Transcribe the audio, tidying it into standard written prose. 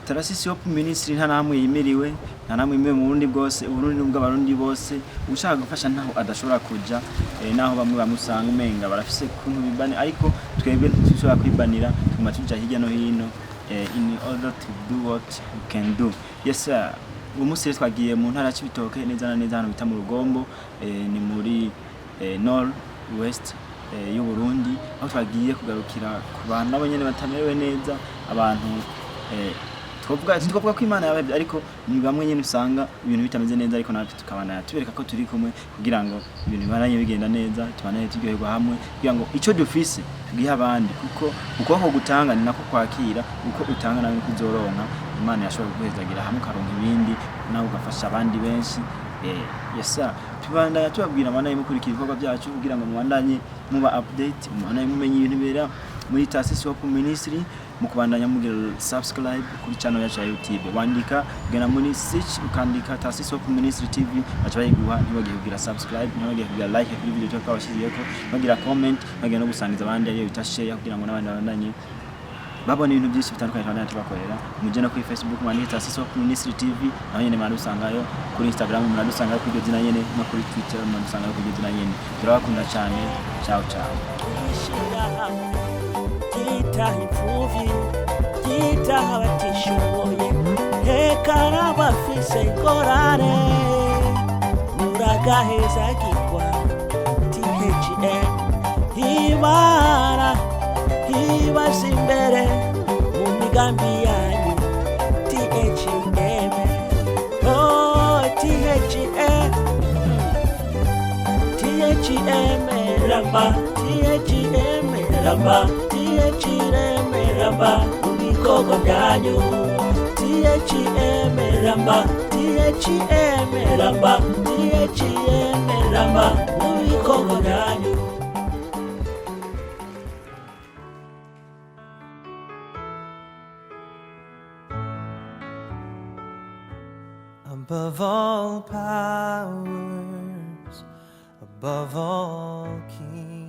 Tarasisi Hope Ministry nta namwe yimiriwe, nta namwe yimiriwe mu Burundi bwose, Uburundi nubwo abarundi bose ushaka gufasha ntaho adashobora kuja, naho bamwe bamusanga umenga barafise kuntu bibane, ariko twebwe dushobora kwibanira tuma tuja hirya no hino in order to do what we can do. Yes sir. Umusire twagiye mu ntara y'Ibitoke neza na neza hano bita mu Rugombo, ni muri North West y'u Burundi, aho twagiye kugarukira ku bantu nabo nyene batamerewe neza, abantu twovuga ko Imana yababye, ariko ni bamwe nyene usanga ibintu bitameze neza, ariko natwe tukabana tubereka ko turi kumwe kugira ngo ibintu bibaranye bigenda neza, tubane turyoherwa hamwe kugira ngo ico dufise tugihe abandi, kuko uko gutanga ni nako kwakira, uko utanga nawe kuzoronka. Imana yashobora guhezagira hamwe karonka ibindi nawe ugafasha abandi benshi. Yes sir. Tubandanya tubabwira abana mukurikira ibikorwa byacu kugira ngo mubandanye muba update, mubandanye mumenye ibintu bera muri Tarasisi Hope Ministry, mukubandanya mugira subscribe kuri channel yacu ya YouTube, wandika gana muri search ukandika Tarasisi Hope Ministry TV, bacha bayiguha, ntibagiye kugira subscribe, ntibagiye kugira like kuri video cyo twabashiziyeko, bagira comment, bagira no gusangiza abandi ariyo bita share kugira ngo n'abandi babandanye babona ibintu byinshi bitandukanye kandi tubakorera. Muje no kuri Facebook mwandika Tarasisi Hope Ministry TV, naho nyene mwadusangayo kuri Instagram, mwadusangayo kuri iryo zina nyene, no kuri Twitter mwadusangayo kuri iryo zina nyene. Turabakunda cyane. Ciao ciao. Kita imfuvi, kita abatishoboye, hekara bafise ingorane, muragaheza gikwa THM Imana ibasa imbere mu migambi yanyu. THM, oh THM, THM ramba, THM ramba, THM ramba mu bikorwa byanyu. THM ramba, THM ramba, THM ramba mu bikorwa byanyu. Above all powers, above all kings.